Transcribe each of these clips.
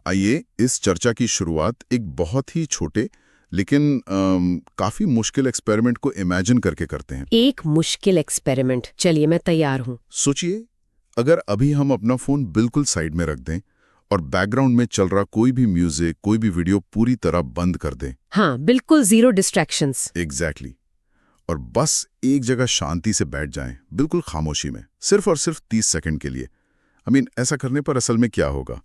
आइए इस चर्चा की शुरुआत एक बहुत ही छोटे लेकिन काफी मुश्किल एक्सपेरिमेंट को इमेजिन करके करते हैं। एक मुश्किल एक्सपेरिमेंट, चलिए मैं तैयार हूँ। सोचिए, अगर अभी हम अपना फोन बिल्कुल साइड में रख दें और बैकग्राउंड में चल रहा कोई भी म्यूजिक, कोई भी वीडियो पूरी तरह बंद कर दें। हाँ, बिल्कुल जीरो डिस्ट्रैक्शंस। एग्जैक्टली। और बस एक जगह शांति से बैठ जाएं, बिल्कुल खामोशी में, सिर्फ और सिर्फ 30 सेकंड के लिए। ऐसा करने पर असल में क्या होगा?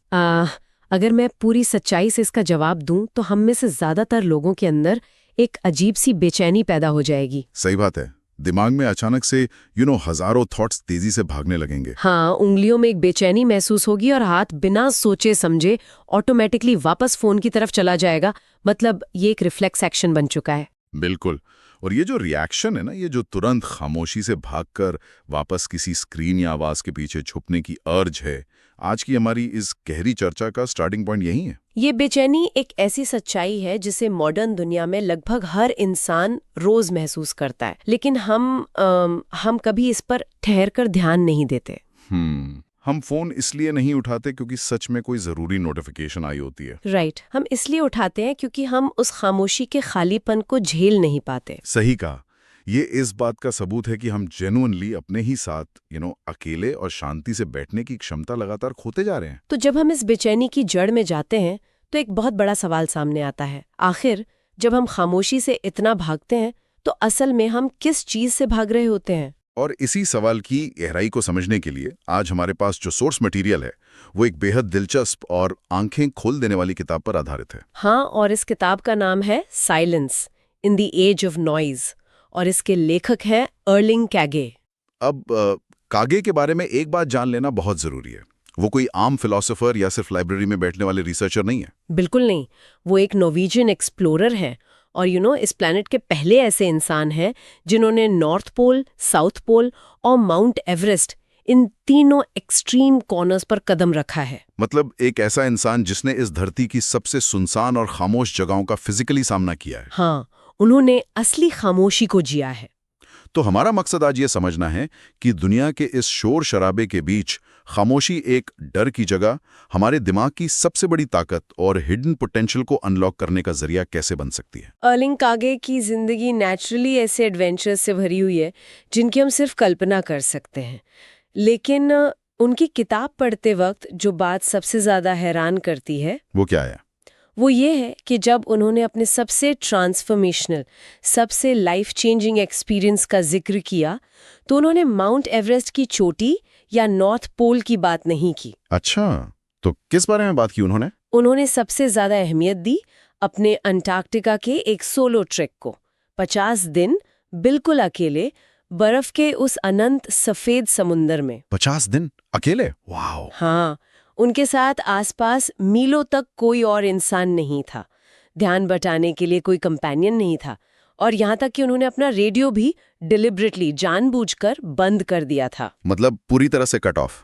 अगर मैं पूरी सच्चाई से इसका जवाब दूं तो हम में से ज्यादातर लोगों के अंदर एक अजीब सी बेचैनी पैदा हो जाएगी। सही बात है। दिमाग में अचानक से हजारों थॉट्स तेजी से भागने लगेंगे। हाँ, उंगलियों में एक बेचैनी महसूस होगी और हाथ बिना सोचे समझे ऑटोमेटिकली वापस फोन की तरफ चला जाएगा। मतलब ये एक रिफ्लेक्स एक्शन बन चुका है। बिल्कुल। और ये जो रिएक्शन है ना, ये जो तुरंत खामोशी से भागकर वापस किसी स्क्रीन या आवाज के पीछे छुपने की अर्ज है, आज की हमारी इस गहरी चर्चा का स्टार्टिंग पॉइंट यही है। ये बेचैनी एक ऐसी सच्चाई है जिसे मॉडर्न दुनिया में लगभग हर इंसान रोज महसूस करता है, लेकिन हम कभी इस पर ठहरकर ध्यान नहीं देते। हम फोन इसलिए नहीं उठाते क्योंकि सच में कोई जरूरी नोटिफिकेशन आई होती है। राइट। हम इसलिए उठाते हैं क्योंकि हम उस खामोशी के खालीपन को झेल नहीं पाते। सही कहा। ये इस बात का सबूत है कि हम जेन्युइनली अपने ही साथ अकेले और शांति से बैठने की क्षमता लगातार खोते जा रहे हैं। तो जब हम इस बेचैनी की जड़ में जाते हैं तो एक बहुत बड़ा सवाल सामने आता है। आखिर जब हम खामोशी से इतना भागते हैं तो असल में हम किस चीज से भाग रहे होते हैं? और इसी सवाल की गहराई को समझने के लिए आज हमारे पास जो सोर्स मटेरियल है वो एक बेहद दिलचस्प और आंखें खोल देने वाली किताब पर आधारित है। हाँ, और इस किताब का नाम है silence in the age of noise और इसके लेखक हैं अर्लिंग कैगे। अब कागे के बारे में एक बात जान लेना बहुत जरूरी है। वो कोई आम फिलोसोफर या सिर्फ लाइब्रेरी में बैठने वाले रिसर्चर नहीं है। बिल्कुल नहीं। वो एक नॉर्वेजियन एक्सप्लोरर है और इस प्लैनेट के पहले ऐसे इंसान हैं जिन्होंने नॉर्थ पोल, साउथ पोल और माउंट एवरेस्ट, इन तीनों एक्सट्रीम कॉर्नर्स पर कदम रखा है। मतलब एक ऐसा इंसान जिसने इस धरती की सबसे सुनसान और खामोश जगहों का फिजिकली सामना किया है। हाँ, उन्होंने असली खामोशी को जिया है। तो हमारा मकसद आज ये समझना है कि दुनिया के इस शोर शराबे के बीच खामोशी एक डर की जगह हमारे दिमाग की सबसे बड़ी ताकत और हिडन पोटेंशियल को अनलॉक करने का जरिया कैसे बन सकती है। अर्लिंग कागे की जिंदगी नेचुरली ऐसे एडवेंचर्स से भरी हुई है जिनकी हम सिर्फ कल्पना कर सकते हैं। लेकिन उनकी किताब पढ़ते वक्त जो बात सबसे ज्यादा हैरान करती है वो क्या है? वो ये है कि जब उन्होंने अपने सबसे ट्रांसफॉर्मेशनल, सबसे लाइफ चेंजिंग एक्सपीरियंस का जिक्र किया तो उन्होंने माउंट एवरेस्ट की चोटी या नॉर्थ पोल की बात नहीं की। अच्छा, तो किस बारे में बात की उन्होंने? उन्होंने सबसे ज्यादा अहमियत दी अपने अंटार्कटिका के एक सोलो ट्रेक को। 50 दिन बिल्कुल अकेले बर्फ के उस अनंत सफेद समुंदर में। 50 दिन अकेले? वाह। हाँ, उनके साथ आसपास मीलों तक कोई और इंसान नहीं था, ध्यान बटाने के लिए कोई कंपेनियन नहीं था, और यहाँ तक कि उन्होंने अपना रेडियो भी डिलिबरेटली, जानबूझकर बंद कर दिया था। मतलब पूरी तरह से कट ऑफ।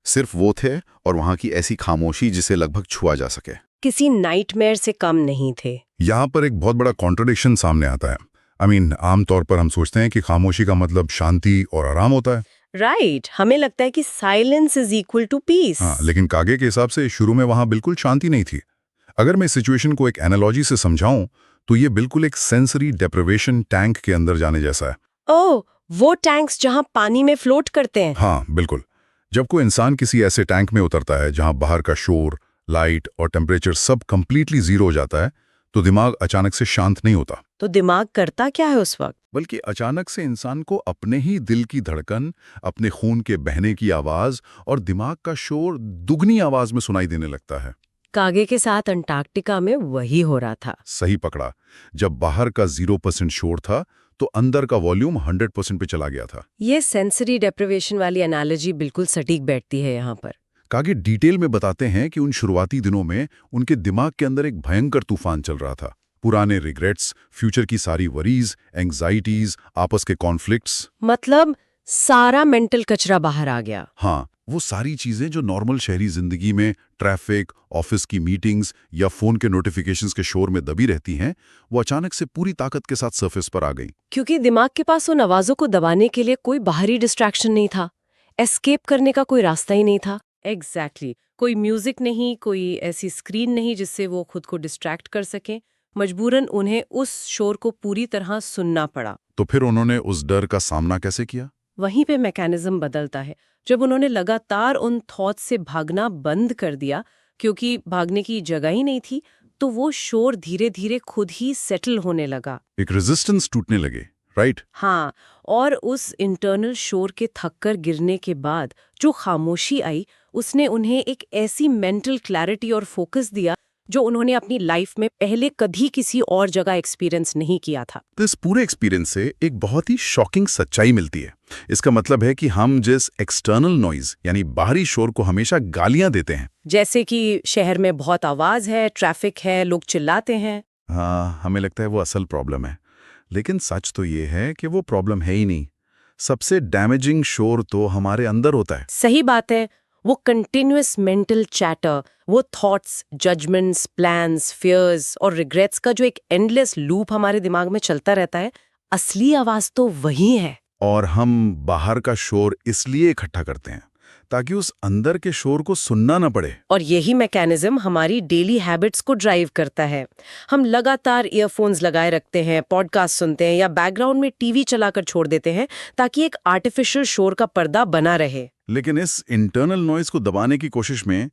सिर्फ वो थे और वहां की ऐसी खामोशी जिसे लगभग छुआ जा सके। किसी नाइटमेयर से कम नहीं थे। यहाँ पर एक बहुत बड़ा कॉन्ट्रडिक्शन सामने आता है। आमतौर पर हम सोचते हैं कि खामोशी का मतलब शांति और आराम होता है। राइट, हमें लगता है कि silence is equal to peace. हाँ, लेकिन कागे के हिसाब से शुरू में वहां बिल्कुल शांति नहीं थी। अगर मैं सिचुएशन को एक एनालॉजी से समझाऊं तो ये बिल्कुल एक सेंसरी डेप्रिवेशन टैंक के अंदर जाने जैसा है। ओह, वो टैंक्स जहां पानी में फ्लोट करते हैं। हाँ बिल्कुल। जब कोई इंसान किसी ऐसे टैंक में उतरता है जहां बाहर का शोर, लाइट और टेम्परेचर सब कंप्लीटली जीरो हो जाता है तो दिमाग अचानक से शांत नहीं होता। तो दिमाग करता क्या है उस वक्त? बल्कि अचानक से इंसान को अपने ही दिल की धड़कन, अपने खून के बहने की आवाज और दिमाग का शोर दुगनी आवाज में सुनाई देने लगता है। कागे के साथ अंटार्कटिका में वही हो रहा था। सही पकड़ा। जब बाहर का 0% शोर था तो अंदर का वॉल्यूम 100% पे चला गया था। ये सेंसरी डेप्रिवेशन वाली एनालॉजी बिल्कुल सटीक बैठती है यहाँ पर। कागे डिटेल में बताते हैं कि उन शुरुआती दिनों में उनके दिमाग के अंदर एक भयंकर तूफान चल रहा था। पुराने रिग्रेट्स, फ्यूचर की सारी वरीज, एंग्जाइटीज, आपस के कॉन्फ्लिक्ट्स। मतलब सारा मेंटल कचरा बाहर आ गया। हाँ, वो सारी चीजें जो नॉर्मल शहरी जिंदगी में ट्रैफिक, ऑफिस की मीटिंग्स या फोन के नोटिफिकेशंस के शोर में दबी रहती हैं, वो अचानक से पूरी ताकत के साथ सरफेस पर आ गई। क्योंकि दिमाग के पास उन आवाजों को दबाने के लिए कोई बाहरी डिस्ट्रैक्शन नहीं था, एस्केप करने का कोई रास्ता ही नहीं था। एग्जैक्टली कोई म्यूजिक नहीं, कोई ऐसी स्क्रीन नहीं जिससे वो खुद को डिस्ट्रैक्ट कर सकें। मजबूरन उन्हें उस शोर को पूरी तरह सुनना पड़ा। तो फिर उन्होंने उस डर का सामना कैसे किया? वहीं पे मैकेनिज्म बदलता है। जब उन्होंने लगातार उन थॉट्स से भागना बंद कर दिया, क्योंकि भागने की जगह ही नहीं थी, तो वो शोर धीरे धीरे खुद ही सेटल होने लगा। एक रेजिस्टेंस टूटने लगे, राइट? हाँ, और उस इंटरनल शोर के थककर गिरने के बाद जो खामोशी आई, उसने उन्हें एक ऐसी मेंटल क्लैरिटी और फोकस दिया जो उन्होंने अपनी लाइफ में पहले कभी किसी और जगह एक्सपीरियंस नहीं किया था। तो इस पूरे एक्सपीरियंस से एक बहुत ही शॉकिंग सच्चाई मिलती है। इसका मतलब है कि हम जिस एक्सटर्नल नॉइज यानी बाहरी शोर को हमेशा गालियां देते हैं, जैसे कि शहर में बहुत आवाज है, ट्रैफिक है, लोग चिल्लाते हैं, हाँ, हमें लगता है वो असल प्रॉब्लम है। लेकिन सच तो ये है कि वो प्रॉब्लम है ही नहीं। सबसे डैमेजिंग शोर तो हमारे अंदर होता है। सही बात है। वो कंटिन्यूअस मेंटल चैटर, वो थॉट्स, जजमेंट्स, प्लान्स, फियर्स और रिग्रेट्स का जो एक एंडलेस लूप हमारे दिमाग में चलता रहता है, असली आवाज तो वही है। और हम बाहर का शोर इसलिए इकट्ठा करते हैं ताकि उस अंदर के शोर को सुनना न पड़े। और यही मैकेनिज्म हमारी डेली हैबिट्स को ड्राइव करता है। हम लगातार ईयरफोन्स लगाए रखते हैं, पॉडकास्ट सुनते हैं या बैकग्राउंड में टीवी चलाकर छोड़ देते हैं ताकि एक आर्टिफिशियल शोर का पर्दा बना रहे। लेकिन इस इंटरनल नॉइज को दबाने की कोशिश में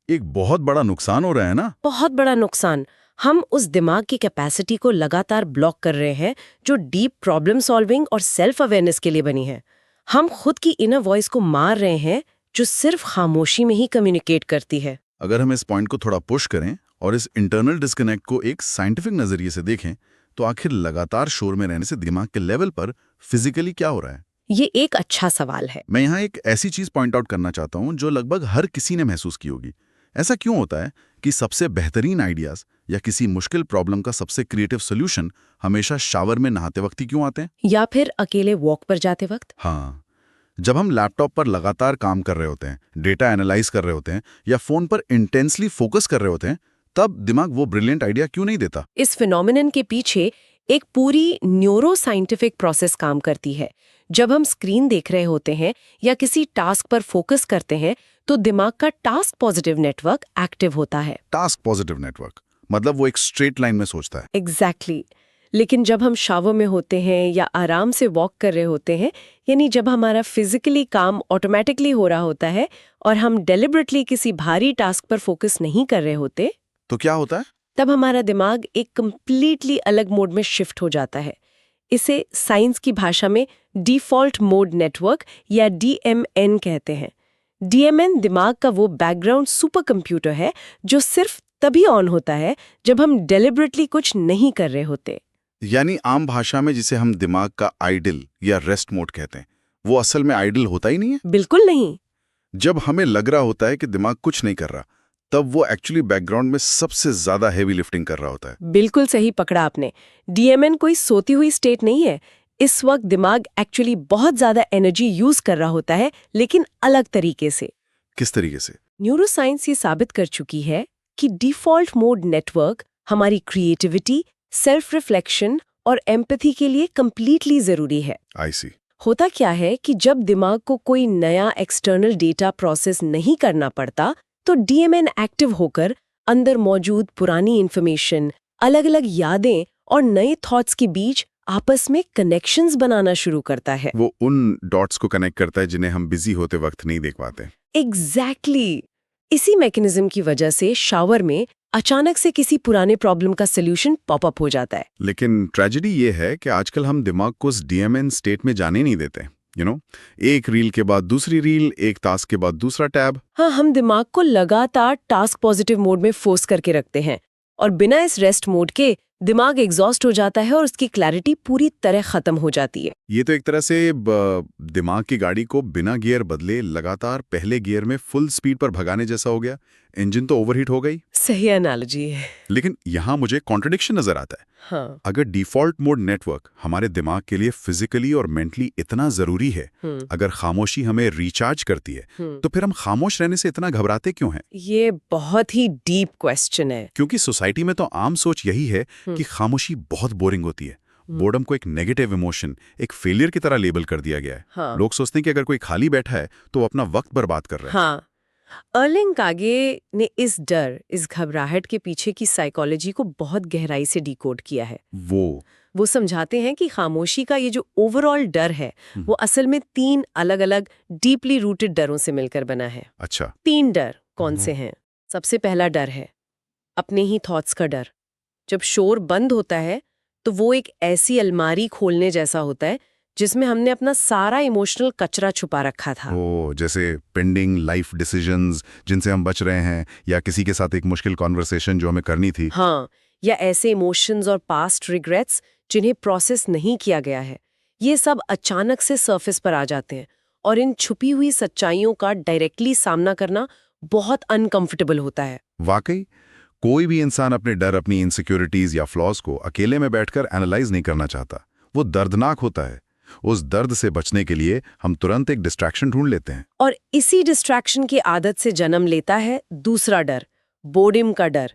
एक बहुत बड़ा नुकसान हो रहा है ना? बहुत बड़ा नुकसान। हम उस दिमाग की कैपेसिटी को लगातार ब्लॉक कर रहे हैं जो डीप प्रॉब्लम सॉल्विंग और सेल्फ अवेयरनेस के लिए बनी है। हम खुद की इनर वॉइस को मार रहे हैं जो सिर्फ खामोशी में ही कम्युनिकेट करती है। अगर हम इस पॉइंट को थोड़ा पुश करें और इस इंटरनल डिस्कनेक्ट को एक साइंटिफिक नजरिए से देखें, तो आखिर लगातार शोर में रहने से दिमाग के लेवल पर फिजिकली क्या हो रहा है? ये एक अच्छा सवाल है। मैं यहाँ एक ऐसी चीज पॉइंट आउट करना चाहता हूँ जो लगभग हर किसी ने महसूस की होगी। ऐसा क्यों होता है कि सबसे बेहतरीन आइडियाज या किसी मुश्किल प्रॉब्लम का सबसे क्रिएटिव सोल्यूशन हमेशा शावर में नहाते वक्त ही क्यों आते हैं? या फिर अकेले वॉक पर जाते वक्त? हाँ, जब हम लैपटॉप पर लगातार काम कर रहे होते हैं, डेटा एनालाइज कर रहे होते हैं या फोन पर इंटेंसली फोकस कर रहे होते हैं, तब दिमाग वो ब्रिलियंट आइडिया क्यों नहीं देता? इस फिनोमिनन के पीछे एक पूरी न्यूरोसाइंटिफिक प्रोसेस काम करती है। जब हम स्क्रीन देख रहे होते हैं या किसी टास्क पर फोकस करते हैं, तो दिमाग का टास्क पॉजिटिव नेटवर्क एक्टिव होता है। टास्क पॉजिटिव नेटवर्क मतलब वो एक स्ट्रेट लाइन में सोचता है। एग्जैक्टली। लेकिन जब हम शावर में होते हैं या आराम से वॉक कर रहे होते हैं, यानी जब हमारा फिजिकली काम ऑटोमेटिकली हो रहा होता है और हम डेलिबरेटली किसी भारी टास्क पर फोकस नहीं कर रहे होते, तो क्या होता है? तब हमारा दिमाग एक कंप्लीटली अलग मोड में शिफ्ट हो जाता है। इसे साइंस की भाषा में डिफॉल्ट मोड नेटवर्क या DMN कहते हैं। DMN दिमाग का वो बैकग्राउंड सुपर कंप्यूटर है जो सिर्फ तभी ऑन होता है जब हम डेलिबरेटली कुछ नहीं कर रहे होते। यानी आम भाषा में जिसे हम दिमाग का आइडल या रेस्ट मोड कहते हैं, वो असल में आइडल होता ही नहीं है। बिल्कुल नहीं। जब हमें लग रहा होता है कि दिमाग कुछ नहीं कर रहा, तब वो एक्चुअली बैकग्राउंड में सबसे ज्यादा हेवी लिफ्टिंग कर रहा होता है। बिल्कुल सही पकड़ा आपने। DMN कोई सोती हुई स्टेट नहीं है। इस वक्त दिमाग एक्चुअली बहुत ज्यादा एनर्जी यूज कर रहा होता है, लेकिन अलग तरीके से। किस तरीके से? न्यूरोसाइंस ये साबित कर चुकी है कि डिफॉल्ट मोड नेटवर्क हमारी क्रिएटिविटी, सेल्फ रिफ्लेक्शन और एम्पैथी के लिए कंप्लीटली जरूरी है। आई सी। होता क्या है कि जब दिमाग को कोई नया एक्सटर्नल डेटा प्रोसेस नहीं करना पड़ता, तो DMN एक्टिव होकर अंदर मौजूद पुरानी इंफॉर्मेशन, अलग-अलग यादें और नए थॉट्स के बीच आपस में कनेक्शंस बनाना शुरू करता है। वो उन डॉट्स को कनेक्ट करता है जिन्हें हम बिजी होते वक्त नहीं देख पाते। एग्जैक्टली। इसी मैकेनिज्म की वजह से शावर में अचानक से किसी पुराने प्रॉब्लम का सॉल्यूशन पॉप अप हो जाता है। लेकिन ट्रेजेडी ये है कि आजकल हम दिमाग को उस DMN स्टेट में जाने नहीं देते। एक रील के बाद दूसरी रील, एक टास्क के बाद दूसरा टैब। हाँ, हम दिमाग को लगातार टास्क पॉजिटिव मोड में फोर्स करके रखते हैं और बिना इस रेस्ट मोड के दिमाग एग्जॉस्ट हो जाता है और उसकी क्लैरिटी पूरी तरह खत्म हो जाती है। ये तो एक तरह से दिमाग की गाड़ी को बिना गियर बदले लगातार पहले गियर में फुल स्पीड पर भगाने जैसा हो गया। इंजन तो ओवरहीट हो गई। सही एनालॉजी है। लेकिन यहाँ मुझे कॉन्ट्रडिक्शन नजर आता है। हाँ। अगर डिफॉल्ट मोड नेटवर्क हमारे दिमाग के लिए फिजिकली और मेंटली इतना जरूरी है, अगर खामोशी हमें रिचार्ज करती है, तो फिर हम खामोश रहने से इतना घबराते क्यों हैं? ये बहुत ही डीप क्वेश्चन है। क्योंकि सोसाइटी में तो आम सोच यही है कि खामोशी बहुत बोरिंग होती है। बोर्डम को एक नेगेटिव इमोशन, एक फेलियर की तरह लेबल कर दिया गया है। हाँ। लोग सोचते हैं कि अगर कोई खाली बैठा है तो वो अपना वक्त बर्बाद कर रहा है। हाँ, अर्लिंग कागे ने इस डर, इस घबराहट के पीछे की साइकोलॉजी को बहुत गहराई से डिकोड किया है। वो समझाते हैं कि खामोशी का ये जो ओवरऑल डर है वो असल में 3 अलग-अलग डीपली रूटेड डरों से मिलकर बना है। अच्छा। 3 डर कौन से हैं? सबसे पहला डर है अपने ही थॉट्स का डर। जब शोर बंद होता है तो वो एक ऐसी अलमारी खोलने जैसा होता है जिसमें हमने अपना सारा इमोशनल कचरा छुपा रखा था। जैसे पेंडिंग लाइफ डिसीजंस जिनसे हम बच रहे हैं, या किसी के साथ एक मुश्किल कॉन्वर्सेशन जो हमें करनी थी। हाँ, या ऐसे इमोशंस और पास्ट रिग्रेट्स जिन्हें प्रोसेस नहीं किया गया है। ये सब अचानक से सरफेस पर आ जाते हैं और इन छुपी हुई सच्चाइयों का डायरेक्टली सामना करना बहुत अनकंफर्टेबल होता है। वाकई कोई भी इंसान अपने डर, अपनी इनसिक्योरिटीज या फ्लॉज को अकेले में बैठकर एनालाइज नहीं करना चाहता। वो दर्दनाक होता है। उस दर्द से बचने के लिए हम तुरंत एक डिस्ट्रैक्शन ढूंढ लेते हैं। और इसी डिस्ट्रैक्शन की आदत से जन्म लेता है दूसरा डर, बोर्डम का डर।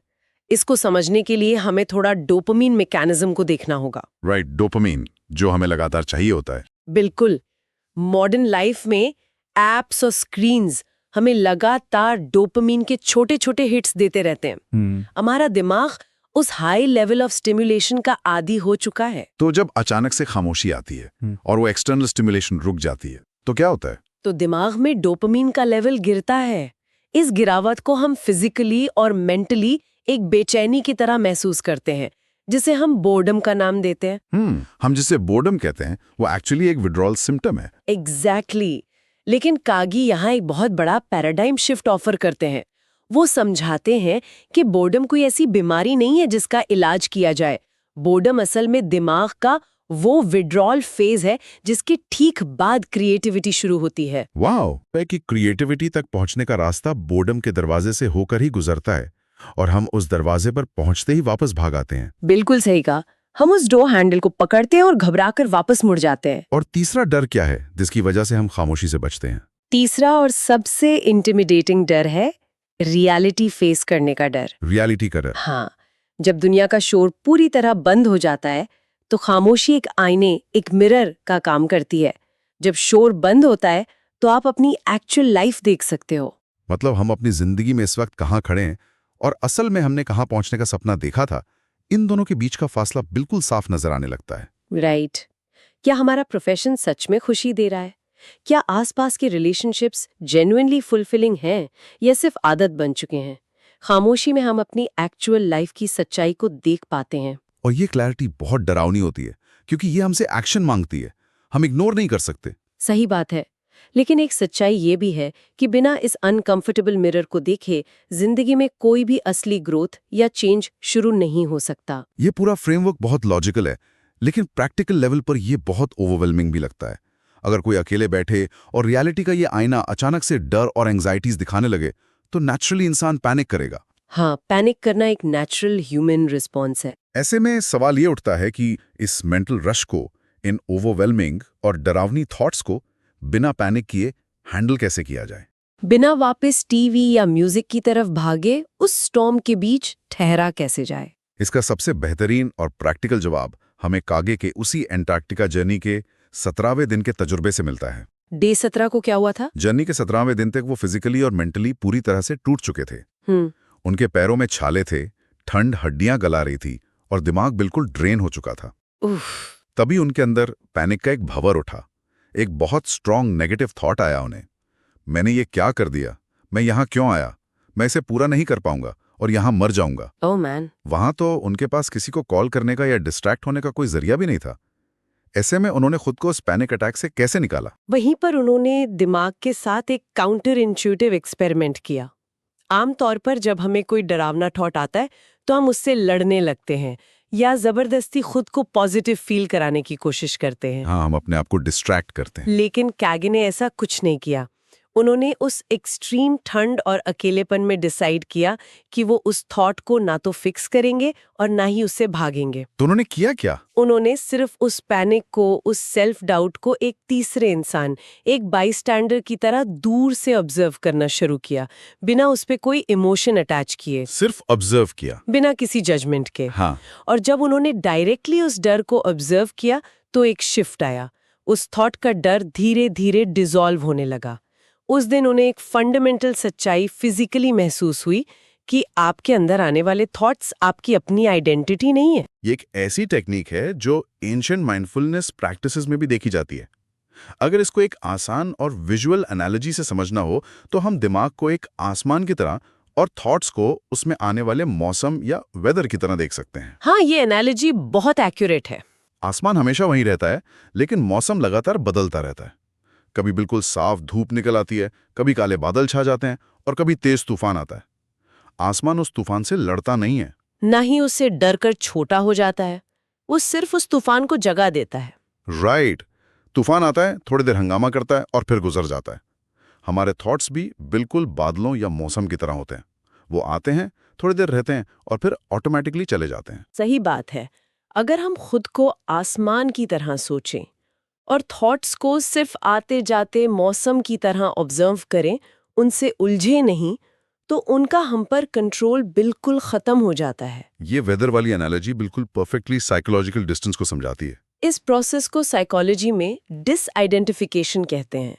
इसको समझने के लिए हमें थोड़ा डोपामिन मैकेनिज्म को देखना होगा। राइट, डोपामिन जो हमें लगातार चाहिए होता है। बिल्कुल। मॉडर्न लाइफ में एप्स और स्क्रीन्स हमें लगातार डोपामिन के छोटे छोटे हिट्स देते रहते हैं। हमारा दिमाग उस हाई लेवल ऑफ स्टिमुलेशन का आदी हो चुका है। तो जब अचानक से खामोशी आती है और वो एक्सटर्नल स्टिमुलेशन रुक जाती है तो क्या होता है? तो दिमाग में डोपामिन का लेवल गिरता है। इस गिरावट को हम फिजिकली और मेंटली एक बेचैनी की तरह महसूस करते हैं, जिसे हम बोर्डम का नाम देते हैं। हम जिसे बोर्डम कहते हैं वो एक्चुअली एक विड्रॉल सिम्टम है। एग्जैक्टली। लेकिन कागी यहाँ एक बहुत बड़ा पैराडाइम शिफ्ट ऑफर करते हैं। वो समझाते हैं कि बोर्डम कोई ऐसी बीमारी नहीं है जिसका इलाज किया जाए। बोर्डम असल में दिमाग का वो विड्रॉल फेज है जिसके ठीक बाद क्रिएटिविटी शुरू होती है। वाओ, कि क्रिएटिविटी तक पहुंचने का रास्ता बोर्डम के दरवाजे से होकर ही गुजरता है और हम उस दरवाजे पर पहुंचते ही वापस भाग आते हैं। बिल्कुल सही कहा। हम उस डोर हैंडल को पकड़ते हैं और घबराकर वापस मुड़ जाते हैं। और तीसरा डर क्या है जिसकी वजह से हम खामोशी से बचते हैं? तीसरा और सबसे इंटिमिडेटिंग डर है रियलिटी फेस करने का डर। रियलिटी का डर? हाँ, जब दुनिया का शोर पूरी तरह बंद हो जाता है तो खामोशी एक आईने, एक मिरर का काम करती है। जब शोर बंद होता है तो आप अपनी एक्चुअल लाइफ देख सकते हो। मतलब हम अपनी जिंदगी में इस वक्त कहाँ खड़े हैं और असल में हमने कहाँ पहुंचने का सपना देखा था, इन दोनों के बीच का फासला बिल्कुल साफ नजर आने लगता है। राइट। क्या हमारा प्रोफेशन सच में खुशी दे रहा है? क्या आसपास के रिलेशनशिप्स जेन्युइनली फुलफिलिंग हैं या सिर्फ आदत बन चुके हैं? खामोशी में हम अपनी एक्चुअल लाइफ की सच्चाई को देख पाते हैं। और ये क्लैरिटी बहुत डरावनी होती है क्योंकि ये हमसे एक्शन मांगती है। हम इग्नोर नहीं कर सकते। सही बात है। लेकिन एक सच्चाई ये भी है कि बिना इस अनकंफर्टेबल मिरर को देखे जिंदगी में कोई भी असली ग्रोथ या चेंज शुरू नहीं हो सकता। ये पूरा फ्रेमवर्क बहुत लॉजिकल है, लेकिन प्रैक्टिकल लेवल पर ये बहुत ओवरवेलमिंग भी लगता है। अगर कोई अकेले बैठे और रियलिटी का ये आईना अचानक से डर और एंग्जाइटीज दिखाने लगे तो नेचुरली इंसान पैनिक करेगा। हाँ, पैनिक करना एक नेचुरल ह्यूमन रिस्पॉन्स है। ऐसे में सवाल ये उठता है कि इस मेंटल रश को, इन ओवरवेलमिंग और डरावनी थॉट्स को बिना पैनिक किए हैंडल कैसे किया जाए? बिना वापस टीवी या म्यूजिक की तरफ भागे उस स्टॉर्म के बीच ठहरा कैसे जाए? इसका सबसे बेहतरीन और प्रैक्टिकल जवाब हमें कागे के उसी एंटार्क्टिका जर्नी के 17वें दिन के तजुर्बे से मिलता है। डे 17 को क्या हुआ था? जर्नी के 17वें दिन तक वो फिजिकली और मेंटली पूरी तरह से टूट चुके थे। उनके पैरों में छाले थे, ठंड हड्डियां गला रही थी और दिमाग बिल्कुल ड्रेन हो चुका था। तभी उनके अंदर पैनिक का एक भंवर उठा। एक बहुत स्ट्रॉन्ग नेगेटिव थॉट आया उन्हें, मैंने ये क्या कर दिया, मैं यहाँ क्यों आया, मैं इसे पूरा नहीं कर पाऊंगा और यहाँ मर जाऊंगा। Oh man. वहां तो उनके पास किसी को कॉल करने का या डिस्ट्रैक्ट होने का कोई जरिया भी नहीं था। ऐसे में उन्होंने खुद को उस पैनिक अटैक से कैसे निकाला? वहीं पर उन्होंने दिमाग के साथ एक काउंटर इंट्यूटिव एक्सपेरिमेंट किया। आमतौर पर जब हमें कोई डरावना थॉट आता है तो हम उससे लड़ने लगते हैं या जबरदस्ती खुद को पॉजिटिव फील कराने की कोशिश करते हैं। हाँ, हम अपने आप को डिस्ट्रैक्ट करते हैं। लेकिन कागे ने ऐसा कुछ नहीं किया। उन्होंने उस एक्सट्रीम ठंड और अकेलेपन में डिसाइड किया कि वो उस थॉट को ना तो फिक्स करेंगे और ना ही उससे भागेंगे। तो उन्होंने किया क्या? उन्होंने सिर्फ उस पैनिक को, उस सेल्फ डाउट को एक तीसरे इंसान, एक बाईस्टैंडर की तरह दूर से ऑब्जर्व करना शुरू किया, बिना उस पे कोई इमोशन अटैच किए। सिर्फ ऑब्जर्व किया, बिना किसी जजमेंट के। हाँ। और जब उन्होंने डायरेक्टली उस डर को ऑब्जर्व किया तो एक शिफ्ट आया। उस थॉट का डर धीरे धीरे डिसॉल्व होने लगा। उस दिन उन्हें एक फंडामेंटल सच्चाई फिजिकली महसूस हुई कि आपके अंदर आने वाले थॉट्स आपकी अपनी आइडेंटिटी नहीं है। ये एक ऐसी टेक्निक है जो एंशिएंट माइंडफुलनेस प्रैक्टिसेस में भी देखी जाती है। अगर इसको एक आसान और विजुअल एनालॉजी से समझना हो तो हम दिमाग को एक आसमान की तरह और थॉट्स को उसमें आने वाले मौसम या वेदर की तरह देख सकते हैं। हाँ, ये एनालॉजी बहुत एक्यूरेट है। आसमान हमेशा वहीं रहता है, लेकिन मौसम लगातार बदलता रहता है। कभी बिल्कुल साफ धूप निकल आती है, कभी काले बादल छा जाते हैं और कभी तेज तूफान आता है। आसमान उस तूफान से लड़ता नहीं है, ना ही उससे डर कर छोटा हो जाता है, वो सिर्फ उस तूफान को जगह देता है। राइट। तूफान आता है, थोड़ी देर हंगामा करता है और फिर गुजर जाता है। हमारे थॉट्स भी बिल्कुल बादलों या मौसम की तरह होते हैं। वो आते हैं, थोड़ी देर रहते हैं और फिर ऑटोमेटिकली चले जाते हैं। सही बात है। अगर हम खुद को आसमान की तरह सोचें और थॉट्स को सिर्फ आते जाते मौसम की तरह ऑब्जर्व करें, उनसे उलझे नहीं, तो उनका हम पर कंट्रोल बिल्कुल खत्म हो जाता है। ये वेदर वाली एनालॉजी बिल्कुल परफेक्टली साइकोलॉजिकल डिस्टेंस को समझाती है। इस प्रोसेस को साइकोलॉजी में डिसआइडेंटिफिकेशन कहते हैं।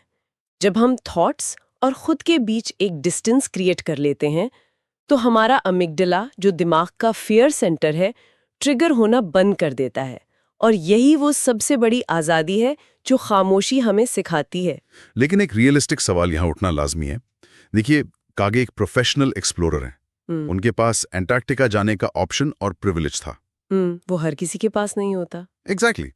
जब हम थॉट्स और खुद के बीच एक डिस्टेंस क्रिएट कर लेते हैं, तो हमारा अमिगडाला, जो दिमाग का फियर सेंटर है, ट्रिगर होना बंद कर देता है। और यही वो सबसे बड़ी आज़ादी है जो खामोशी हमें सिखाती है। लेकिन एक रियलिस्टिक सवाल यहाँ उठना लाजमी है। देखिए, कागे एक प्रोफेशनल एक्सप्लोरर हैं। उनके पास एंटार्क्टिका जाने का ऑप्शन और प्रिविलेज था। वो हर किसी के पास नहीं होता। एग्जैक्टली।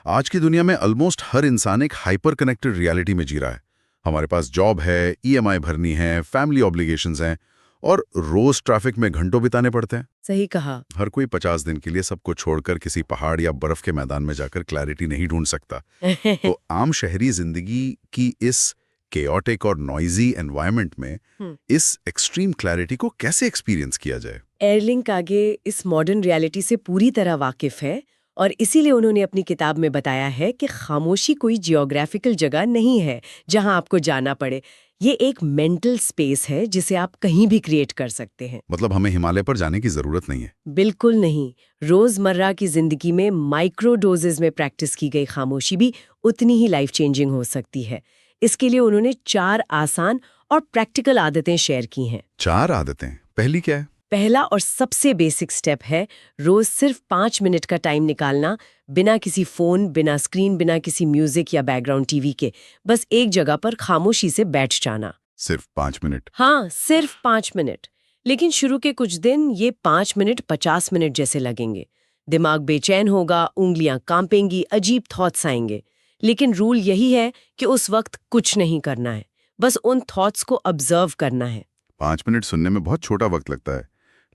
आज की दुनिया में ऑलमोस्ट हर इंसान एक हाइपर कनेक्टेड रियलिटी में जी रहा है। हमारे पास जॉब है, ईएमआई भरनी है, फैमिली ऑब्लिगेशंस हैं और रोज ट्रैफिक में घंटों बिताने पड़ते हैं। सही कहा। हर कोई 50 दिन के लिए सबको छोड़कर किसी पहाड़ या बर्फ के मैदान में जाकर क्लैरिटी नहीं ढूंढ सकता। तो आम शहरी जिंदगी की इस केओटिक और नॉइजी एनवायरनमेंट में इस एक्सट्रीम क्लैरिटी को कैसे एक्सपीरियंस किया जाए? एयरलिंक आगे इस मॉडर्न रियलिटी से पूरी तरह वाकिफ है और इसीलिए उन्होंने अपनी किताब में बताया है कि खामोशी कोई जियोग्राफिकल जगह नहीं है जहां आपको जाना पड़े। ये एक मेंटल स्पेस है जिसे आप कहीं भी क्रिएट कर सकते हैं। मतलब हमें हिमालय पर जाने की जरूरत नहीं है? बिल्कुल नहीं। रोजमर्रा की जिंदगी में माइक्रो डोजेज में प्रैक्टिस की गई खामोशी भी उतनी ही लाइफ चेंजिंग हो सकती है। इसके लिए उन्होंने 4 आसान और प्रैक्टिकल आदतें शेयर की हैं। 4 आदतें? पहली क्या है? पहला और सबसे बेसिक स्टेप है रोज सिर्फ 5 मिनट का टाइम निकालना, बिना किसी फोन, बिना स्क्रीन, बिना किसी म्यूजिक या बैकग्राउंड टीवी के, बस एक जगह पर खामोशी से बैठ जाना। सिर्फ 5 मिनट? हाँ, सिर्फ 5 मिनट। लेकिन शुरू के कुछ दिन ये 5 मिनट 50 मिनट जैसे लगेंगे। दिमाग बेचैन होगा, उंगलियां कांपेंगी, अजीब थॉट्स आएंगे। लेकिन रूल यही है कि उस वक्त कुछ नहीं करना है, बस उन थॉट्स को ऑब्जर्व करना है। 5 मिनट सुनने में बहुत छोटा वक्त लगता है,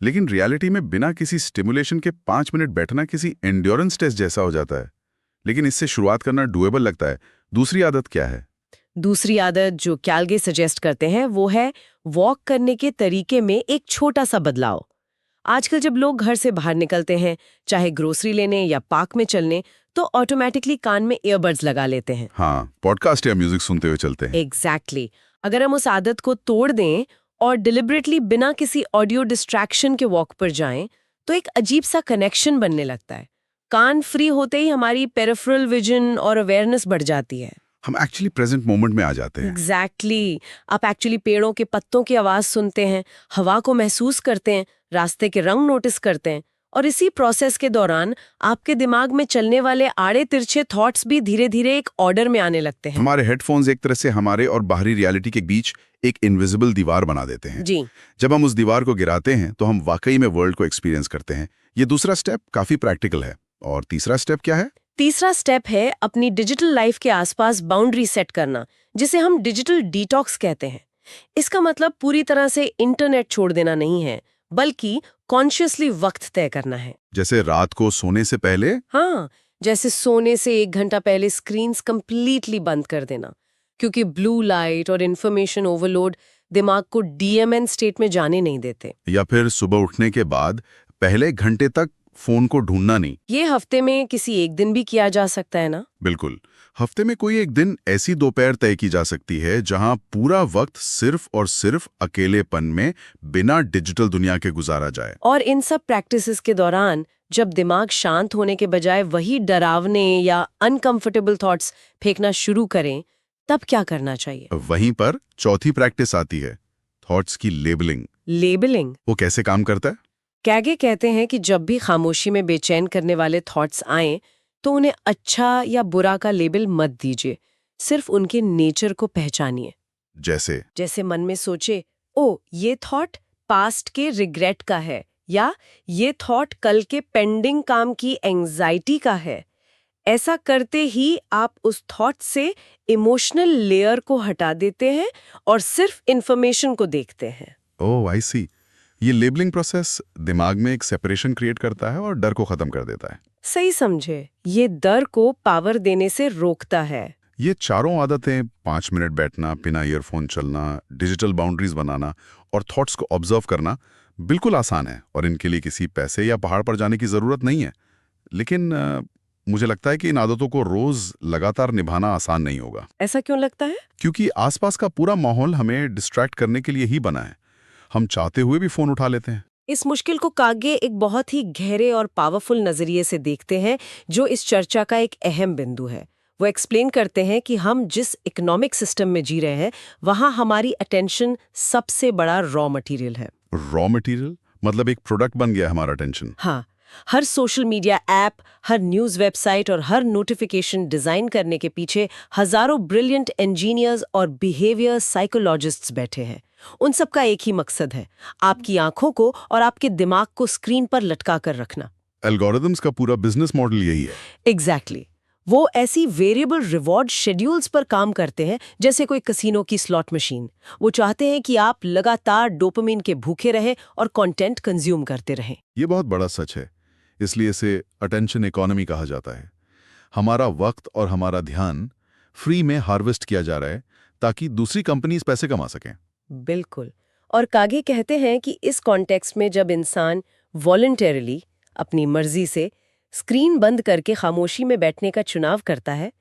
लेकिन रियलिटी में बिना किसी स्टिमुलेशन के 5 मिनट बैठना किसी एंड्योरेंस टेस्ट जैसा हो जाता है। लेकिन इससे शुरुआत करना डुएबल लगता है। दूसरी आदत क्या है? दूसरी आदत जो कैलगे सजेस्ट करते हैं वो है वॉक करने के तरीके में एक छोटा सा बदलाव। आजकल जब लोग घर से बाहर निकलते हैं, चाहे ग्रोसरी लेने या पार्क में चलने, तो ऑटोमेटिकली कान में ईयरबड्स लगा लेते हैं। हाँ, पॉडकास्ट या म्यूजिक सुनते हुए चलते हैं। एग्जैक्टली। अगर हम उस आदत को तोड़ दें और डिलिबरेटली बिना किसी ऑडियो डिस्ट्रैक्शन के वॉक पर जाएं, तो एक अजीब सा कनेक्शन बनने लगता है। कान फ्री होते ही हमारी पेरिफेरल विजन और अवेयरनेस बढ़ जाती है। हम एक्चुअली प्रेजेंट मोमेंट में आ जाते हैं। एग्जैक्टली। आप एक्चुअली पेड़ों के पत्तों की आवाज सुनते हैं, हवा को महसूस करते हैं, रास्ते के रंग नोटिस करते हैं, और इसी प्रोसेस के दौरान आपके दिमाग में चलने वाले आड़े तिरछे थॉट्स भी धीरे धीरे एक ऑर्डर में आने लगते हैं। हमारे हेडफोन्स एक तरह से हमारे और बाहरी रियलिटी के बीच एक इनविजिबल दीवार बना देते हैं। जी। जब हम उस दीवार को गिराते हैं तो हम वाकई में वर्ल्ड को एक्सपीरियंस करते हैं। ये दूसरा स्टेप काफी प्रैक्टिकल है। और तीसरा स्टेप क्या है? तीसरा स्टेप है अपनी डिजिटल लाइफ के आसपास बाउंड्री सेट करना, जिसे हम डिजिटल डिटॉक्स कहते हैं। इसका मतलब पूरी तरह से इंटरनेट छोड़ देना नहीं है, बल्कि कॉन्शियसली वक्त तय करना है। जैसे रात को सोने से पहले? हाँ, जैसे सोने से 1 घंटा पहले स्क्रीन्स कंप्लीटली बंद कर देना, क्योंकि ब्लू लाइट और इन्फॉर्मेशन ओवरलोड दिमाग को डीएमएन स्टेट में जाने नहीं देते। या फिर सुबह उठने के बाद पहले घंटे तक फोन को ढूंढना नहीं। ये हफ्ते में किसी एक दिन भी किया जा सकता है ना? बिल्कुल। हफ्ते में कोई एक दिन ऐसी दोपहर तय की जा सकती है जहां पूरा वक्त सिर्फ और सिर्फ अकेलेपन में बिना डिजिटल दुनिया के गुजारा जाए। और इन सब प्रैक्टिसेस के दौरान जब दिमाग शांत होने के बजाय वही डरावने या अनकंफर्टेबल थॉट्स फेंकना शुरू करें, तब क्या करना चाहिए? वहीं पर चौथी प्रैक्टिस आती है, थॉट्स की लेबलिंग। लेबलिंग। वो कैसे काम करता है? कैगे कहते हैं कि जब भी खामोशी में बेचैन करने वाले थॉट्स आएं, तो उन्हें अच्छा या बुरा का लेबल मत दीजिए, सिर्फ उनके नेचर को पहचानिए। जैसे मन में सोचे, ओ ये थॉट पास्ट के रिग्रेट का है, या ये थॉट कल के पेंडिंग काम की एंजाइटी का है। ऐसा करते ही आप उस थॉट से इमोशनल लेयर को हटा देते हैं और सिर्फ इंफॉर्मेशन को देखते हैं। ओह आई सी। ये लेबलिंग प्रोसेस दिमाग में एक सेपरेशन क्रिएट करता है और डर को खत्म कर देता है। सही समझे, ये डर को पावर देने से रोकता है। ये चारों आदतें, 5 मिनट बैठना, बिना ईयरफोन चलना, डिजिटल बाउंड्रीज बनाना और थॉट्स को ऑब्जर्व करना, बिल्कुल आसान है और इनके लिए किसी पैसे या पहाड़ पर जाने की जरूरत नहीं है। लेकिन मुझे लगता है कि इन आदतों को रोज लगातार निभाना आसान नहीं होगा। ऐसा क्यों लगता है? क्योंकि आसपास का पूरा माहौल हमें डिस्ट्रैक्ट करने के लिए ही बना है। हम चाहते हुए भी फोन उठा लेते हैं। इस मुश्किल को कागे एक बहुत ही गहरे और पावरफुल नजरिए से देखते हैं, जो इस चर्चा का एक अहम बिंदु है। वो एक्सप्लेन करते हैं कि हम जिस इकोनॉमिक सिस्टम में जी रहे हैं, वहाँ हमारी अटेंशन सबसे बड़ा रॉ मटेरियल है। रॉ मटेरियल मतलब एक प्रोडक्ट बन गया हमारा अटेंशन। हाँ, हर सोशल मीडिया ऐप, हर न्यूज़ वेबसाइट और हर नोटिफिकेशन डिज़ाइन करने के पीछे हजारों ब्रिलियंट इंजीनियर्स और बिहेवियर साइकोलॉजिस्ट्स बैठे हैं। उन सब का एक ही मकसद है, आपकी आंखों को और आपके दिमाग को स्क्रीन पर लटका कर रखना। एल्गोरिदम्स का पूरा बिजनेस मॉडल यही है। एग्जैक्टली। वो ऐसी वेरिएबल रिवॉर्ड शेड्यूल्स पर काम करते हैं जैसे कोई कसिनो की स्लॉट मशीन। वो चाहते हैं कि आप लगातार डोपामिन के भूखे रहें और कंटेंट कंज्यूम करते रहें। ये बहुत बड़ा सच है, इसलिए इसे अटेंशन इकोनॉमी कहा जाता है। हमारा वक्त और हमारा ध्यान फ्री में हार्वेस्ट किया जा रहा है ताकि दूसरी कंपनीज पैसे कमा सकें। बिल्कुल। और कागे कहते हैं कि इस कॉन्टेक्स्ट में जब इंसान वॉलंटरली, अपनी मर्जी से स्क्रीन बंद करके खामोशी में बैठने का चुनाव करता है,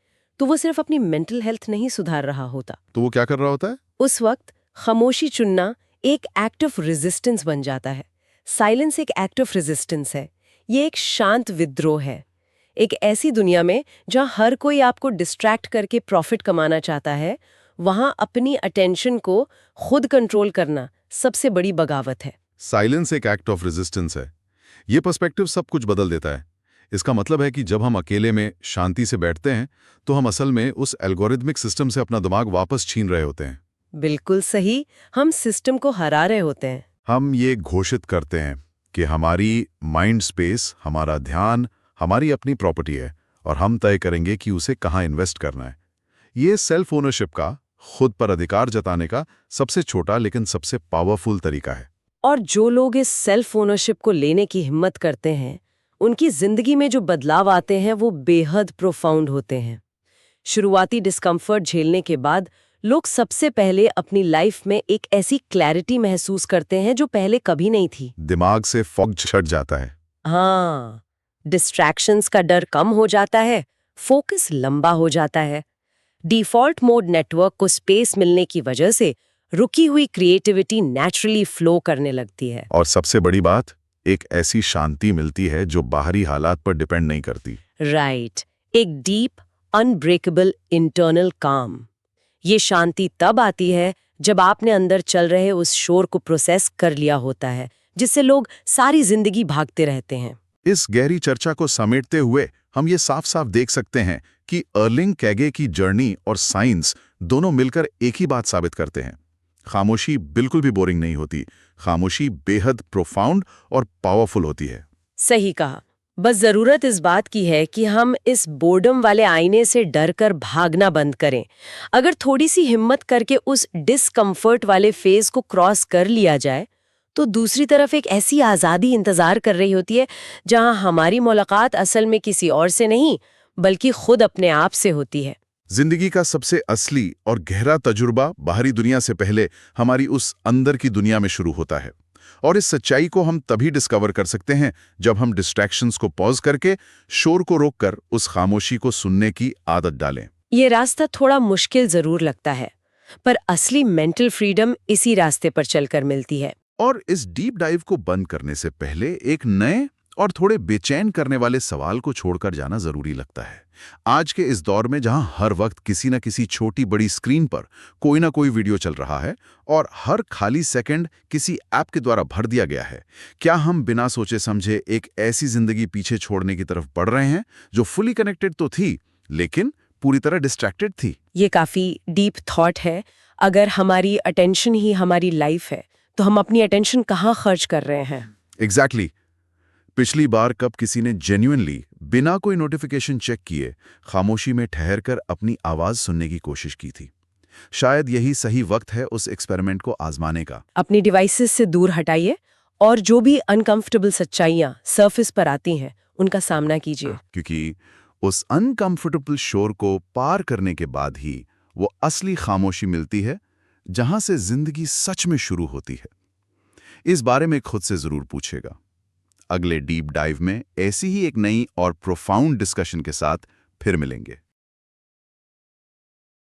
तो वो सिर्फ अपनी मेंटल हेल्थ नहीं सुधार रहा होता। तो वो क्या कर रहा होता है? उस वक्त खामोशी चुनना एक एक्ट ऑफ रेजिस्टेंस बन जाता है। साइलेंस एक एक्ट ऑफ रेजिस्टेंस है। ये एक शांत विद्रोह है। एक ऐसी दुनिया में जहां हर कोई आपको डिस्ट्रैक्ट करके प्रॉफिट कमाना चाहता है, वहां अपनी अटेंशन को खुद कंट्रोल करना सबसे बड़ी बगावत है। साइलेंस एक एक्ट ऑफ रेजिस्टेंस है। ये पर्सपेक्टिव सब कुछ बदल देता है। इसका मतलब है कि जब हम अकेले में शांति से बैठते हैं, तो हम असल में उस एल्गोरिदमिक सिस्टम से अपना दिमाग वापस छीन रहे होते हैं। बिल्कुल सही, हम सिस्टम को हरा रहे होते हैं। हम ये घोषित करते हैं कि हमारी माइंड स्पेस, हमारा ध्यान, हमारी अपनी प्रॉपर्टी है और हम तय करेंगे कि उसे कहाँ इन्वेस्ट करना है। ये सेल्फ ओनरशिप का, खुद पर अधिकार जताने का सबसे छोटा लेकिन सबसे पावरफुल तरीका है। और जो लोग इस सेल्फ ओनरशिप को लेने की हिम्मत करते हैं, उनकी जिंदगी में जो बदलाव आते हैं वो बेहद प्रोफाउंड होते हैं। शुरुआती डिस्कम्फर्ट झेलने के बाद लोग सबसे पहले अपनी लाइफ में एक ऐसी क्लैरिटी महसूस करते हैं जो पहले कभी नहीं थी। दिमाग से फॉग छट जाता है। हाँ, डिस्ट्रैक्शंस का डर कम हो जाता है, फोकस लंबा हो जाता है। डिफॉल्ट मोड नेटवर्क को स्पेस मिलने की वजह से रुकी हुई क्रिएटिविटी नेचुरली फ्लो करने लगती है। और सबसे बड़ी बात, एक ऐसी शांति मिलती है जो बाहरी हालात पर डिपेंड नहीं करती। राइट, एक डीप अनब्रेकेबल इंटरनल काम। ये शांति तब आती है जब आपने अंदर चल रहे उस शोर को प्रोसेस कर लिया होता है, जिससे लोग सारी जिंदगी भागते रहते हैं। इस गहरी चर्चा को समेटते हुए हम ये साफ साफ देख सकते हैं कि अर्लिंग कैगे की जर्नी और साइंस दोनों मिलकर एक ही बात साबित करते हैं। खामोशी बिल्कुल भी बोरिंग नहीं होती। खामोशी बेहद प्रोफाउंड और पावरफुल होती है। सही कहा। बस जरूरत इस बात की है कि हम इस बोर्डम वाले आईने से डरकर भागना बंद करें। अगर थोड़ी सी हिम्मत करके उस डिस्कम्फर्ट वाले फेज को क्रॉस कर लिया जाए, तो दूसरी तरफ एक ऐसी आज़ादी इंतजार कर रही होती है जहां हमारी मुलाकात असल में किसी और से नहीं, बल्कि खुद अपने आप से होती है। जिंदगी का सबसे असली और गहरा तजुर्बा बाहरी दुनिया से पहले हमारी उस अंदर की दुनिया में शुरू होता है। और इस सच्चाई को हम तभी डिस्कवर कर सकते हैं जब हम डिस्ट्रैक्शंस को पॉज करके, शोर को रोककर उस खामोशी को सुनने की आदत डालें। ये रास्ता थोड़ा मुश्किल जरूर लगता है, पर असली मेंटल फ्रीडम इसी रास्ते पर चलकर मिलती है। और इस डीप डाइव को बंद करने से पहले एक नए और थोड़े बेचैन करने वाले सवाल को छोड़कर जाना जरूरी लगता है। आज के इस दौर में जहां हर वक्त किसी न किसी छोटी बड़ी स्क्रीन पर कोई ना कोई वीडियो चल रहा है और हर खाली सेकंड किसी ऐप के द्वारा भर दिया गया है, क्या हम बिना सोचे समझे एक ऐसी जिंदगी पीछे छोड़ने की तरफ बढ़ रहे हैं जो फुली कनेक्टेड तो थी लेकिन पूरी तरह डिस्ट्रैक्टेड थी? ये काफी डीप थॉट है। अगर हमारी अटेंशन ही हमारी लाइफ है तो हम अपनी अटेंशन कहाँ खर्च कर रहे हैं? एग्जैक्टली। पिछली बार कब किसी ने जेन्युइनली बिना कोई नोटिफिकेशन चेक किए खामोशी में ठहरकर अपनी आवाज सुनने की कोशिश की थी? शायद यही सही वक्त है उस एक्सपेरिमेंट को आजमाने का। अपनी डिवाइसेस से दूर हटाइए और जो भी अनकंफर्टेबल सच्चाइयां सरफेस पर आती हैं उनका सामना कीजिए। क्योंकि उस अनकंफर्टेबल शोर को पार करने के बाद ही वो असली खामोशी मिलती है जहां से जिंदगी सच में शुरू होती है। इस बारे में खुद से जरूर पूछेगा। अगले डीप डाइव में ऐसी ही एक नई और प्रोफाउंड डिस्कशन के साथ फिर मिलेंगे।